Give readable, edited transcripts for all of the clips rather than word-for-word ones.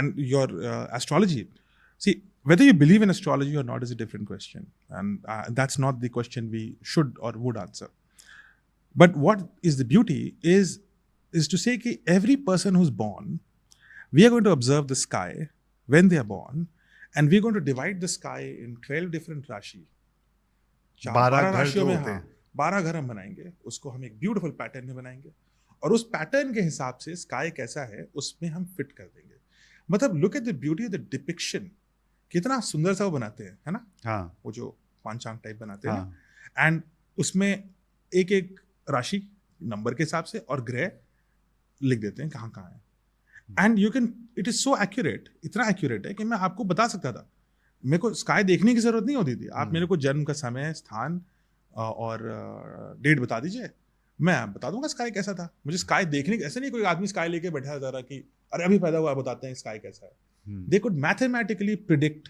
and your astrology. See, whether you believe in astrology or not is a different question, and that's not the question we should or would answer. But what is the beauty is to say that every person who's born, we are going to observe the sky when they are born, and we are going to divide the sky in 12 different rashi. 12 राशियों में, हाँ, 12 घर हम बनाएंगे, उसको हम एक beautiful pattern में बनाएंगे, और उस पैटर्न के हिसाब से स्काई कैसा है उसमें हम फिट कर देंगे. मतलब look at the beauty of the depiction, कितना सुंदर सा वो बनाते हैं, है ना? हाँ, वो जो पांचांग टाइप बनाते हैं, एंड उसमें एक एक राशि नंबर के हिसाब से और ग्रह लिख देते हैं कहाँ कहाँ है. And you can, it is so accurate, इतना एक्यूरेट है कि मैं आपको बता सकता था. मेरे को स्काई देखने की जरूरत नहीं होती थी. आप मेरे को जन्म का समय, स्थान और डेट बता दीजिए, मैं बता दूंगा स्काई कैसा था. मुझे स्काई देखने की, ऐसे नहीं कोई आदमी स्काई लेके बैठा रहता रहा कि अरे अभी पैदा हुआ बताते हैं स्काई कैसा है. दे कुड मैथमेटिकली प्रिडिक्ट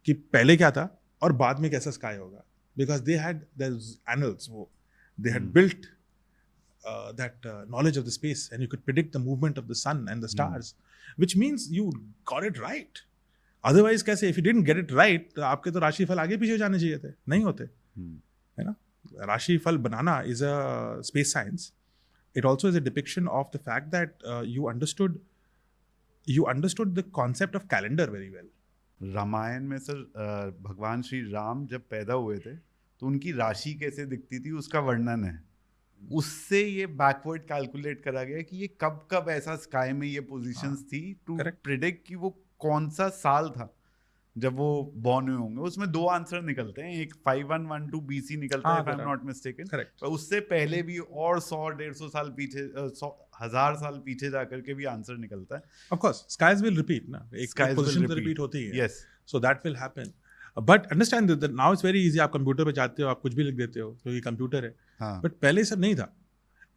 कि पहले क्या था और बाद में कैसा स्काई होगा, बिकॉज दे हैड एनल्स, वो they had built that knowledge of the space, and you could predict the movement of the sun and the stars, which means you got it right. Otherwise कैसे, if you didn't get it right, तो आपके तो राशिफल आगे पीछे जाने चाहिए थे, नहीं होते, है ना? राशिफल बनाना is a space science. It also is a depiction of the fact that you understood the concept of calendar very well. Ramayan में सर भगवान श्री राम जब पैदा हुए थे तो उनकी राशि कैसे दिखती थी उसका वर्णन है. उससे ये बैकवर्ड कैलकुलेट करा गया कि ये कब कब ऐसा स्काई में ये पोजीशंस थी टू प्रिडिक्ट कि वो कौन सा साल था जब वो बॉर्न हुए होंगे. उसमें दो आंसर निकलते हैं, एक 5112 BC निकलता है, if I'm not mistaken. पर उससे पहले भी और 100-150 साल पीछे, 1000 साल पीछे जाकर के भी आंसर निकलता है. Of course, skies will repeat ना, एक पोजीशन तो रिपीट होती है. Yes. So that will happen. But understand that now it's very easy. आप कंप्यूटर पे जाते हो, आप कुछ भी लिख देते हो क्योंकि कंप्यूटर है. बट पहले सब नहीं था.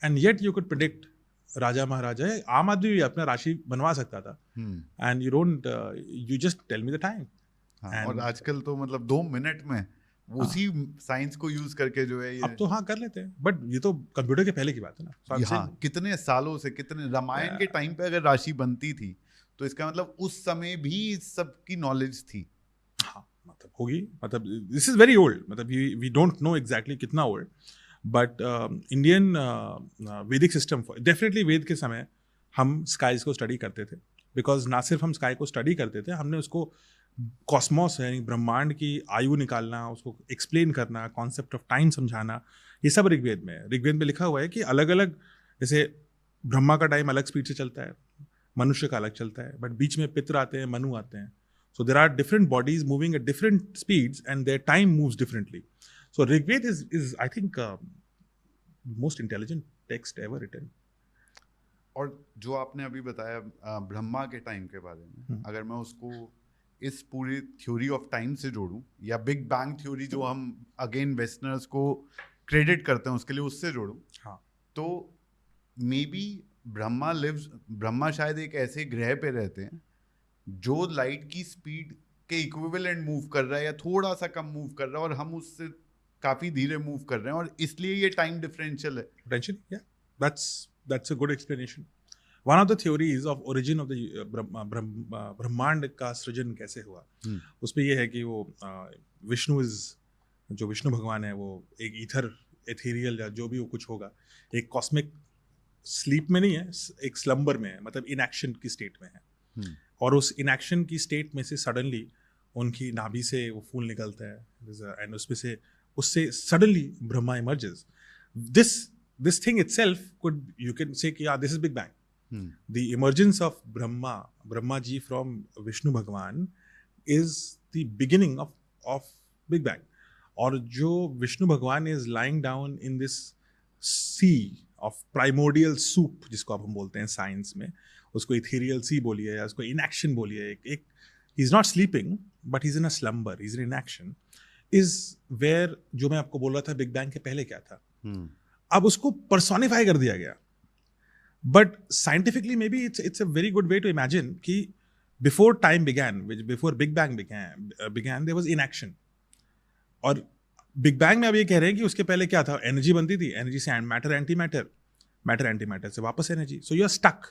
And yet you could predict raja maharaja. आम आदमी भी अपना राशि बनवा सकता था. And you don't, you just tell me the time. और आजकल तो मतलब 2 मिनट में उसी साइंस को यूज करके जो है ये अब तो हाँ कर लेते हैं. बट ये तो कंप्यूटर के पहले की बात है ना. हाँ, कितने सालों से, कितने रामायण के टाइम पे अगर राशि बनती थी तो इसका मतलब उस समय भी इस सब की नॉलेज थी. हाँ, मतलब होगी, मतलब दिस इज वेरी ओल्ड, मतलब वी डोंट नो एग्जैक्टली कितना ओल्ड, बट इंडियन वैदिक सिस्टम, डेफिनेटली वेद के समय हम स्काईज को स्टडी करते थे. बिकॉज ना सिर्फ हम स्काई को स्टडी करते थे, हमने उसको कॉस्मोस यानी ब्रह्मांड की आयु निकालना, उसको एक्सप्लेन करना, कॉन्सेप्ट ऑफ टाइम समझाना, ये सब ऋग्वेद में है. ऋग्वेद में लिखा हुआ है कि अलग अलग, जैसे ब्रह्मा का टाइम अलग स्पीड से चलता है, मनुष्य का अलग चलता है, बट बीच में पितर आते हैं, मनु आते हैं. So there are different bodies moving at different speeds and their time moves differently. So Rigved is I think most intelligent text ever written. और जो आपने अभी बताया ब्रह्मा के टाइम के बारे में, अगर मैं उसको इस पूरी थ्योरी ऑफ टाइम से जोड़ूं, या बिग बैंग थ्योरी जो हम अगेन वेस्टर्नर्स को क्रेडिट करते हैं उसके लिए उससे जोड़ूं, हाँ, तो मे बी ब्रह्मा शायद एक ऐसे ग्रह पे रहते हैं जो लाइट की स्पीड के इक्विवेलेंट मूव कर रहा है या थोड़ा सा कम मूव कर रहा है, और हम उससे काफी धीरे मूव कर रहे हैं, और इसलिए ये टाइम डिफरेंशियल है. Potentially, yeah. That's a good explanation. One of the theories of origin of the ब्रह्मांड का सृजन कैसे हुआ, उसमें ये है कि वो जो विष्णु भगवान है, वो एक ईथर, एथेरियल या जो भी वो कुछ होगा, एक कॉस्मिक स्लीप में नहीं है, एक स्लम्बर में है, मतलब इनएक्शन की स्टेट में है. और उस इनएक्शन की स्टेट में से सडनली उनकी नाभि से वो फूल निकलता है, एंड उससे suddenly Brahma emerges. This thing itself could, you can say कि this is big bang. The emergence of Brahma ji from Vishnu Bhagwan is the beginning of big bang. और जो Vishnu Bhagwan is lying down in this sea of primordial soup, जिसको आप हम बोलते हैं science में, उसको इथेरियल सी बोलिए या उसको इनएक्शन बोलिए, एक he is not sleeping but he is in a slumber, he is in inaction, is where, जो मैं आपको बोल रहा था बिग बैंग के पहले क्या था, अब उसको पर्सोनिफाई कर दिया गया. But scientifically maybe it's a very good way to imagine कि before time began, before big bang began there was inaction. और बिग बैंग में अब ये कह रहे हैं कि उसके पहले क्या था, एनर्जी बनती थी, एनर्जी से matter antimatter, matter antimatter से वापस energy. So you are stuck.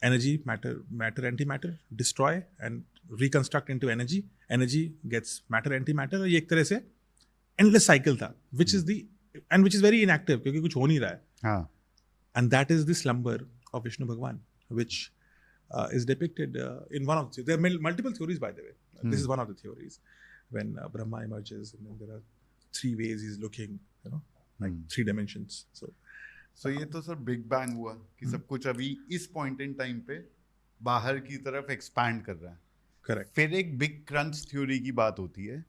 energy, matter, antimatter, destroy and reconstruct into energy. Energy gets matter, antimatter, और ये एक तरह से endless cycle था, which is very inactive क्योंकि कुछ हो नहीं रहा है. हाँ. And that is the slumber of Vishnu Bhagwan, which is depicted in one of the, there are multiple theories, by the way. This is one of the theories. When Brahma emerges, and then there are 3 ways he's looking, like 3 dimensions. So ये तो sir big bang हुआ कि सब कुछ अभी इस point in time पे बाहर की तरफ एक्सपैंड कर रहा है. Correct. फिर एक बिग क्रंच थ्योरी की बात होती है.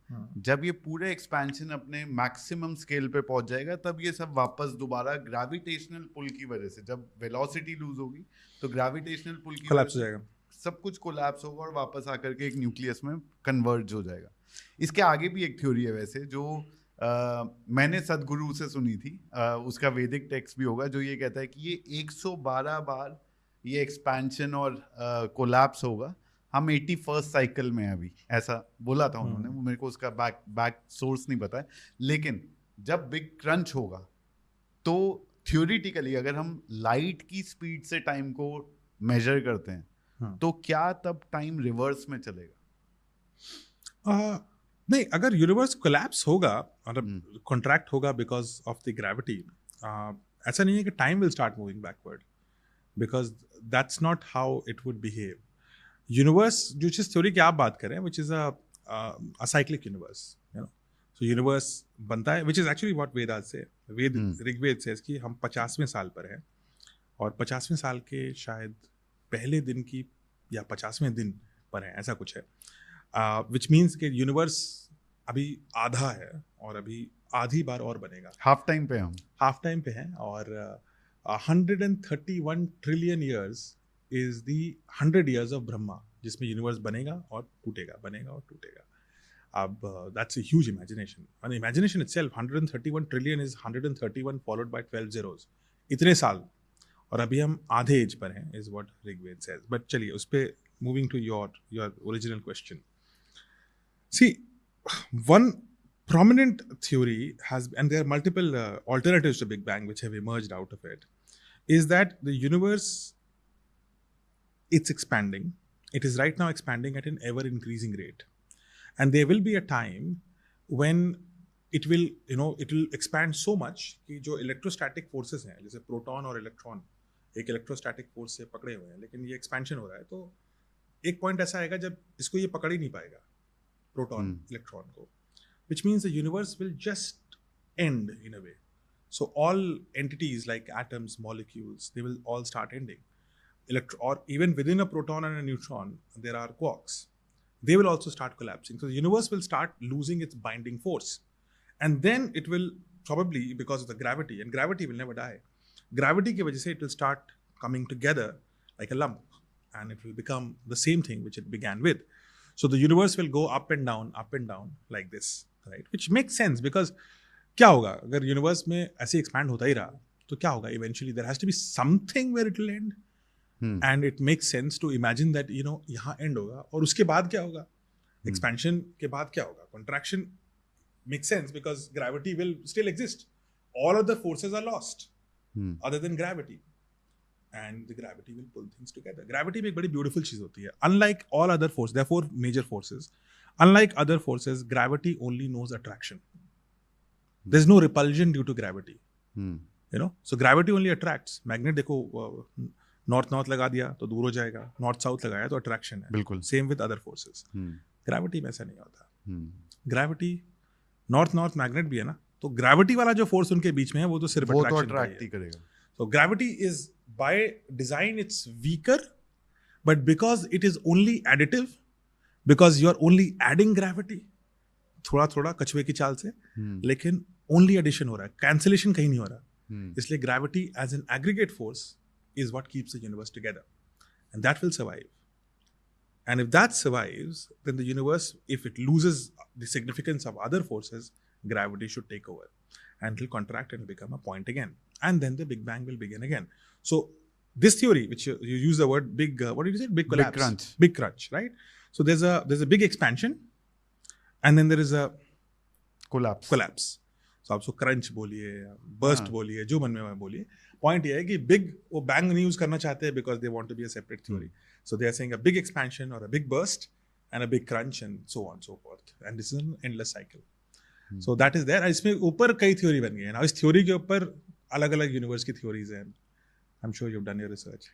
जब ये पूरे एक्सपेंशन अपने मैक्सिमम स्केल पे पहुंच जाएगा तब ये सब वापस दोबारा ग्रेविटेशनल पुल की वजह से, जब वेलोसिटी लूज होगी तो ग्रेविटेशनल पुल की collapse हो जाएगा. सब कुछ कोलैप्स होगा और वापस आकर के एक न्यूक्लियस में कन्वर्ज हो जाएगा. इसके आगे भी एक थ्योरी है वैसे जो मैंने सदगुरु से सुनी थी. उसका वैदिक टेक्स्ट भी होगा जो ये कहता है कि ये 112 बार ये एक्सपेंशन और कोलैप्स होगा. हम 81st साइकिल में अभी, ऐसा बोला था उन्होंने. मेरे को उसका बैक सोर्स नहीं पता है. लेकिन जब बिग क्रंच होगा तो थ्योरेटिकली अगर हम लाइट की स्पीड से टाइम को मेजर करते हैं तो क्या तब टाइम रिवर्स में चलेगा? नहीं, अगर यूनिवर्स कोलैप्स होगा मतलब कॉन्ट्रैक्ट होगा बिकॉज ऑफ द ग्रेविटी, ऐसा नहीं है कि time will start moving backward, because that's not how it would behave. Universe जो जिस थ्योरी की आप बात कर रहे हैं, which is a cyclic universe, so universe बनता है, which is actually what Vedas से, ऋग्वेद से कि हम 50वें साल पर हैं और 50वें साल के शायद पहले दिन की या 50वें दिन पर हैं, ऐसा कुछ है. विच मीन्स कि यूनिवर्स अभी आधा है और अभी आधी बार और बनेगा. हाफ टाइम पे हम हाफ टाइम पे हैं और 131 trillion years is the 100 years of Brahma, जिसमें यूनिवर्स बनेगा और टूटेगा, बनेगा और टूटेगा. अब that's a huge imagination. And imagination itself 131 trillion is 131 followed by 12 zeros. इतने साल और अभी हम आधे एज पर हैं, is what Rigveda says. But चलिए उस पे moving to your original question. See, one prominent theory has, and there are multiple alternatives to Big Bang which have emerged out of it, is that the universe, it's expanding. It is right now expanding at an ever increasing rate, and there will be a time when it will, it will expand so much कि जो electrostatic forces हैं, जैसे proton और electron एक electrostatic force से पकड़े हुए हैं, लेकिन ये एक्सपेंशन हो रहा है, तो एक पॉइंट ऐसा आएगा जब इसको ये पकड़ ही नहीं पाएगा, प्रोटॉन इलेक्ट्रॉन को, which means the universe will just end in a way. So all entities like atoms, molecules, they will all start ending. Or even within a proton and a neutron, there are quarks. They will also start collapsing. So the universe will start losing its binding force. And then it will probably, because of the gravity, and gravity will never die, gravity ki wajah se it will start coming together like a lump, and it will become the same thing which it began with. So the universe will go up and down like this, right? Which makes sense, because क्या होगा अगर universe में ऐसे expand होता ही रहा तो क्या होगा? Eventually there has to be something where it will end, and it makes sense to imagine that यहाँ एंड होगा और उसके बाद क्या होगा? एक्सपेंशन के बाद क्या होगा? Contraction makes sense because gravity will still exist. All other forces are lost other than gravity, and the gravity will pull things together. Gravity में एक बड़ी beautiful चीज होती है. Unlike all other forces, there are 4 major forces. Unlike other forces, gravity only knows attraction. There's no repulsion due to gravity. So gravity only attracts. Magnet देखो, north लगा दिया तो दूर हो जाएगा, north south लगाया तो attraction है. बिल्कुल. Same with other forces. Gravity में ऐसा नहीं होता. Gravity, north magnet भी है ना, तो gravity वाला जो force उनके बीच में है वो तो सिर्फ वो तो attraction attract ही करेगा. So gravity is, by design, it's weaker, but because it is only additive, because you are only adding gravity, थोड़ा कछुए की चाल से, लेकिन only addition हो रहा है, cancellation कहीं नहीं हो रहा. इसलिए gravity as an aggregate force is what keeps the universe together, and that will survive. And if that survives, then the universe, if it loses the significance of other forces, gravity should take over, and it will contract and become a point again. And then the Big Bang will begin again. So this theory, which you use the word big, what did you say? Big collapse. Big crunch, right? So there's a big expansion, and then there is a collapse. So आप उसको crunch बोलिए, burst बोलिए, जो मन में बोलिए, point ये है कि बिग वो बैंग नहीं यूज करना चाहते हैं because they want to be a separate theory. So they are saying a big expansion और a big burst and a big crunch and so on so forth, and this is an endless cycle. So that is there. इसमें ऊपर कई theory बन गई है. Now इस theory के ऊपर अलग अलग यूनिवर्स की थ्योरीज हैं. I am sure you have done your research.